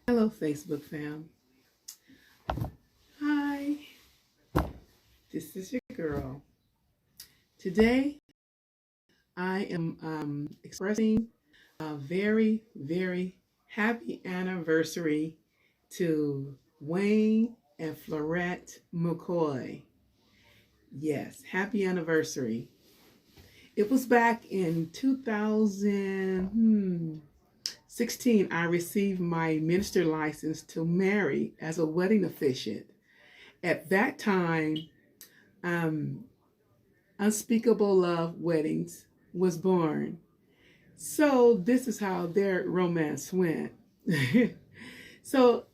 Hello, Facebook fam. Hi, this is your girl. Today, I am expressing a very, very happy anniversary to Wayne and Florette McCoy. Yes, happy anniversary. It was back in 2016. I received my minister license to marry as a wedding officiant. At that time, um, Unspeakable Love Weddings was born. So this is how their romance went. So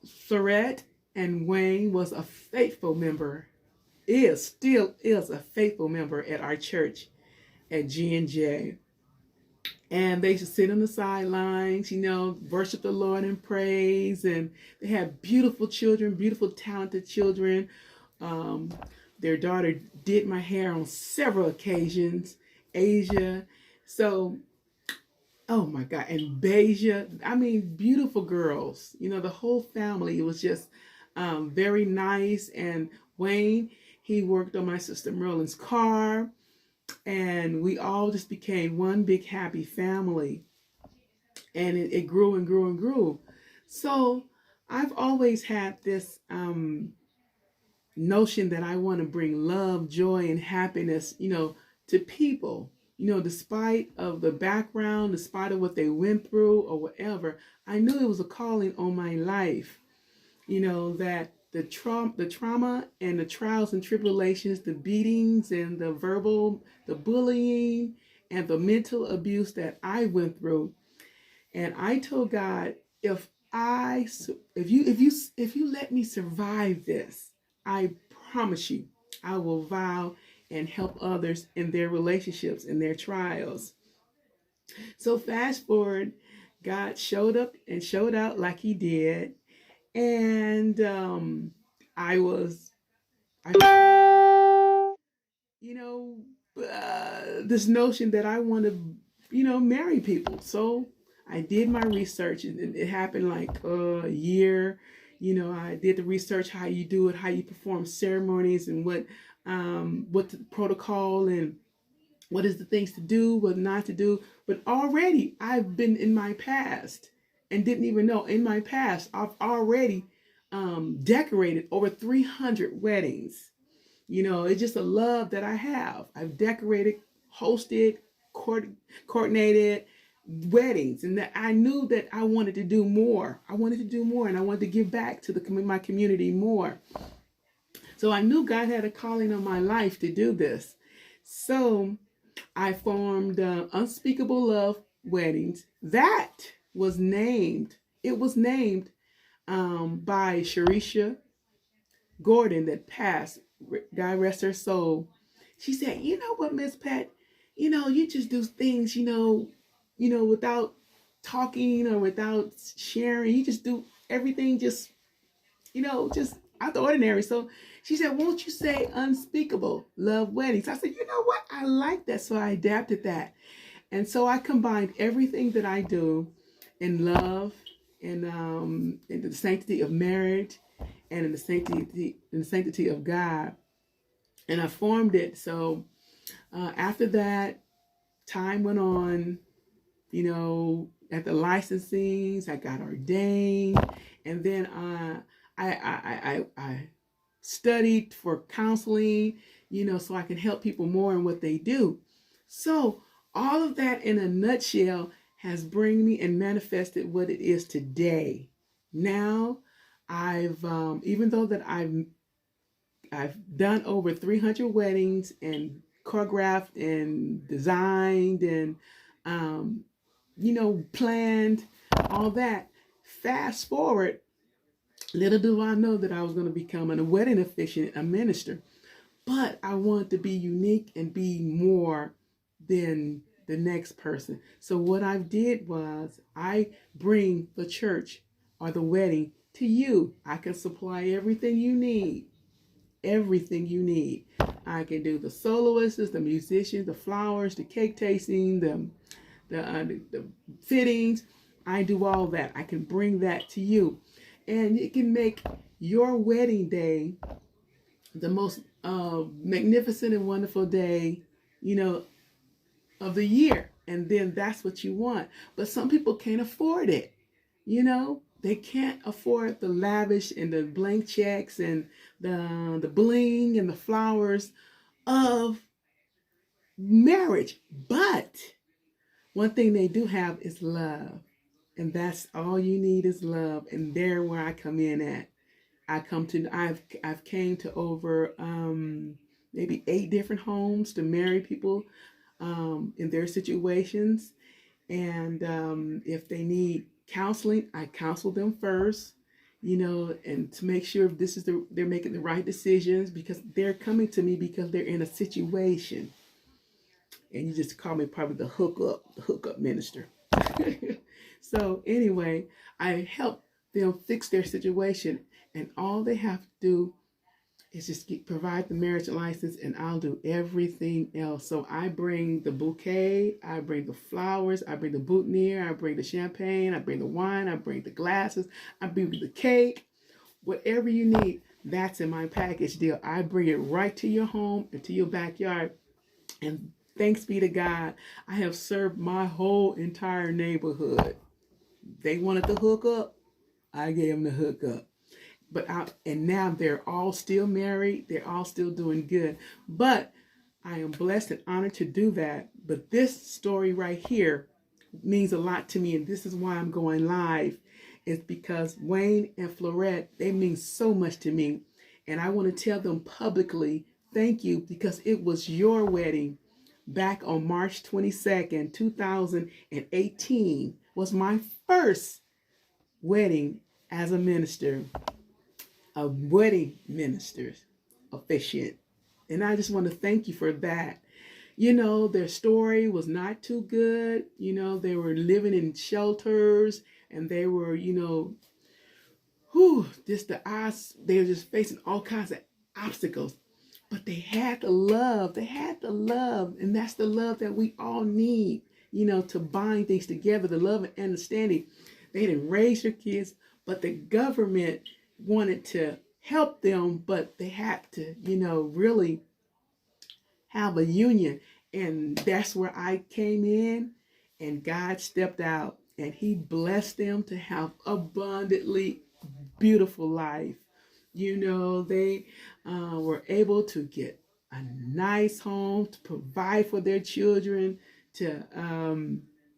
Florette and Wayne was a faithful member, still is a faithful member at our church at G&J. And they used to sit on the sidelines, worship the Lord and praise. And they had beautiful children, beautiful, talented children. Um, their daughter did my hair on several occasions, Asia. So, oh my God, and Beja. I mean, beautiful girls. The whole family. It was just very nice. And Wayne, he worked on my sister Merlin's car. And we all just became one big happy family. And it grew and grew and grew. So I've always had this notion that I want to bring love, joy, and happiness, to people. Despite of the background, despite of what they went through or whatever, I knew it was a calling on my life. That the trauma and the trials and tribulations, the beatings and the verbal, the bullying and the mental abuse that I went through. And I told God, if you let me survive this, I promise you, I will vow and help others in their relationships, in their trials. So fast forward, God showed up and showed out like he did. And I was, I, this notion that I want to, marry people. So I did my research, and it happened like a year. I did the research, how you do it, how you perform ceremonies, and what the protocol and what is the things to do, what not to do. But already I've been in my past and didn't even know. In my past, I've already decorated over 300 weddings. It's just a love that I have. I've decorated, hosted, coordinated weddings, and that I knew that I wanted to do more. I wanted to do more, and I wanted to give back to my community more. So I knew God had a calling on my life to do this. So I formed Unspeakable Love Weddings. That was named. It was named by Sharisha Gordon that passed. God rest her soul. She said, "You know what, Miss Pat? You just do things, without talking or without sharing. You just do everything just out the ordinary." So she said, "Won't you say Unspeakable Love Weddings?" I said, "You know what? I like that." So I adapted that. And so I combined everything that I do in love, in the sanctity of marriage, and in the sanctity of God. And I formed it. So after that, time went on. At the licensings, I got ordained, and then I studied for counseling, so I can help people more in what they do. So all of that in a nutshell has bring me and manifested what it is today. Now, even though that I've done over 300 weddings and choreographed and designed and planned all that. Fast forward, little do I know that I was going to become a wedding officiant, a minister. But I wanted to be unique and be more than the next person. So what I did was I bring the church or the wedding to you. I can supply everything you need. Everything you need. I can do the soloists, the musicians, the flowers, the cake tasting, the fittings, I do all that. I can bring that to you. And it can make your wedding day the most magnificent and wonderful day, you know, of the year. And then that's what you want. But some people can't afford it. You know, they can't afford the lavish and the blank checks and the bling and the flowers of marriage. But one thing they do have is love. And that's all you need is love. And there where I come in at. I've came to over maybe 8 different homes to marry people in their situations. And if they need counseling, I counsel them first, you know, and to make sure this is they're making the right decisions, because they're coming to me because they're in a situation. And you just call me probably the hookup minister. So anyway, I help them fix their situation, and all they have to do is just provide the marriage license, and I'll do everything else. So I bring the bouquet, I bring the flowers, I bring the boutonniere, I bring the champagne, I bring the wine, I bring the glasses, I bring the cake, whatever you need. That's in my package deal. I bring it right to your home and to your backyard. And thanks be to God, I have served my whole entire neighborhood. They wanted to hook up, I gave them the hook up. And now they're all still married. They're all still doing good. But I am blessed and honored to do that. But this story right here means a lot to me. And this is why I'm going live. It's because Wayne and Florette, they mean so much to me. And I want to tell them publicly, thank you, because it was your wedding back on March 22nd, 2018 was my first wedding as a minister, a wedding minister officiant. And I just want to thank you for that. You know, their story was not too good. You know, they were living in shelters, and they were, you know, they were just facing all kinds of obstacles. But they had the love. They had the love. And that's the love that we all need, you know, to bind things together, the love and understanding. They didn't raise their kids, but the government wanted to help them, but they had to, you know, really have a union. And that's where I came in, and God stepped out, and he blessed them to have abundantly beautiful life. You know, they were able to get a nice home, to provide for their children, to,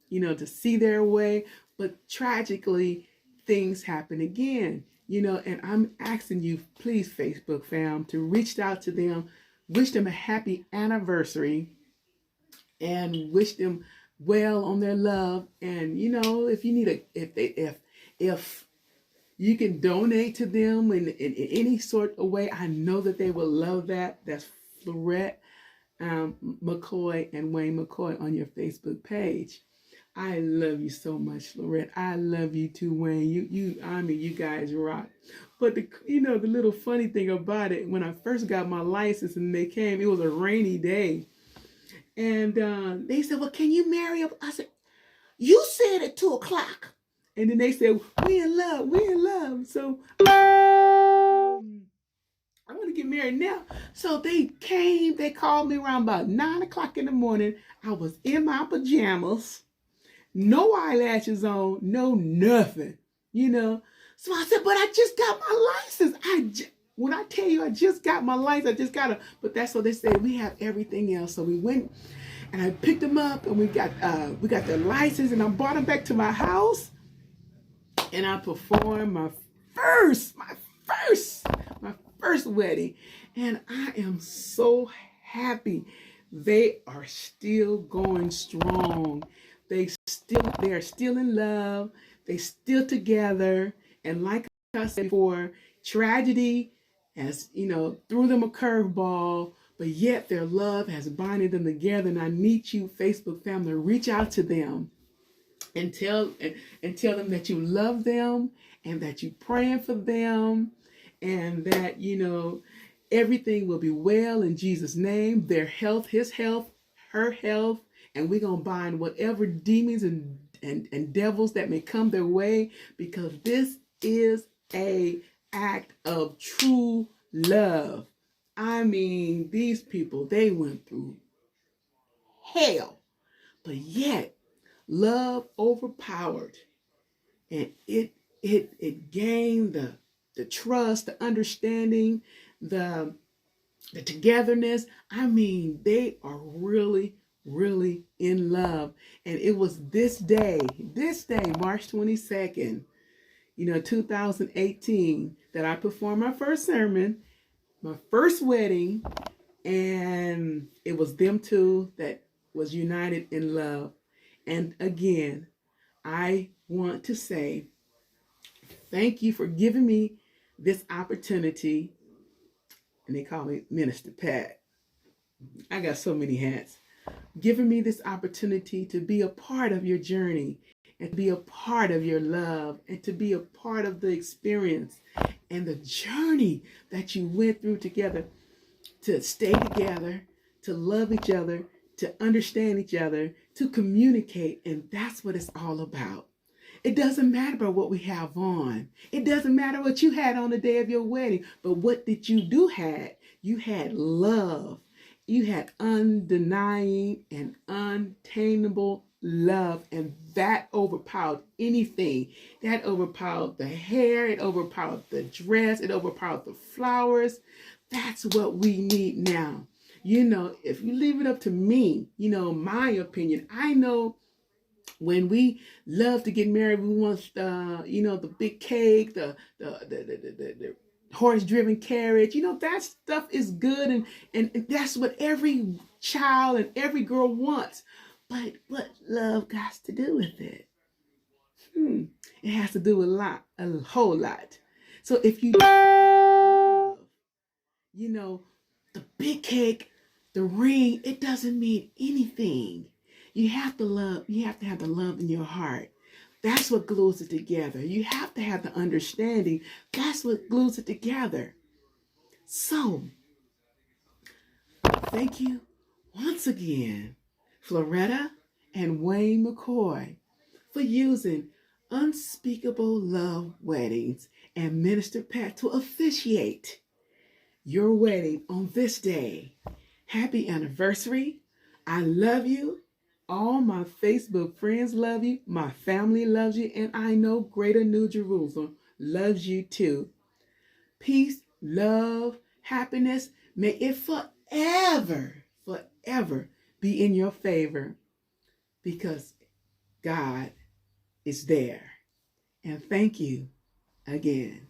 you know, to see their way. But tragically, things happen again, you know, and I'm asking you, please, Facebook fam, to reach out to them, wish them a happy anniversary, and wish them well on their love. And, you know, if you need if you can donate to them in any sort of way, I know that they will love that. That's Florette McCoy and Wayne McCoy on your Facebook page. I love you so much, Florette. I love you too, Wayne. You guys rock. But the little funny thing about it, when I first got my license and they came, it was a rainy day. And they said, well, can you marry us? I said, you said at 2:00. And then they said, we in love. So I want to get married now. So they came, they called me around about 9:00 in the morning. I was in my pajamas, no eyelashes on, no nothing, you know. So I said, but I just got my license. When I tell you I just got my license, I just got it. But that's what they say. We have everything else. So we went and I picked them up, and we got their license, and I brought them back to my house. And I performed my first wedding. And I am so happy. They are still going strong. They are still in love. They still together. And like I said before, tragedy has, you know, threw them a curveball, but yet their love has binded them together. And I need you, Facebook family, to reach out to them and tell them that you love them, and that you're praying for them, and that, you know, everything will be well in Jesus' name. Their health, his health, her health, and we're going to bind whatever demons and and devils that may come their way, because this is a act of true love. I mean, these people, they went through hell, but yet love overpowered, and it gained the trust, the understanding, the togetherness. I mean, they are really, really in love. And it was this day, March 22nd, 2018, that I performed my first sermon, my first wedding, and it was them two that was united in love. And again, I want to say thank you for giving me this opportunity. And they call me Minister Pat. I got so many hats. Giving me this opportunity to be a part of your journey, and to be a part of your love, and to be a part of the experience and the journey that you went through together, to stay together, to love each other, to understand each other, to communicate. And that's what it's all about. It doesn't matter what we have on. It doesn't matter what you had on the day of your wedding. But what did you do had? You had love. You had undenying and untamable love. And that overpowered anything. That overpowered the hair. It overpowered the dress. It overpowered the flowers. That's what we need now. If you leave it up to me, my opinion, I know when we love to get married, we want the big cake, the horse-driven carriage. That stuff is good, and that's what every child and every girl wants. But what love got to do with it? It has to do with a whole lot. So if you love, the big cake, the ring, it doesn't mean anything. You have to love. You have to have the love in your heart. That's what glues it together. You have to have the understanding. That's what glues it together. So, thank you once again, Floretta and Wayne McCoy, for using Unspeakable Love Weddings and Minister Pat to officiate your wedding on this day. Happy anniversary. I love you. All my Facebook friends love you. My family loves you. And I know Greater New Jerusalem loves you too. Peace, love, happiness. May it forever be in your favor, because God is there. And thank you again.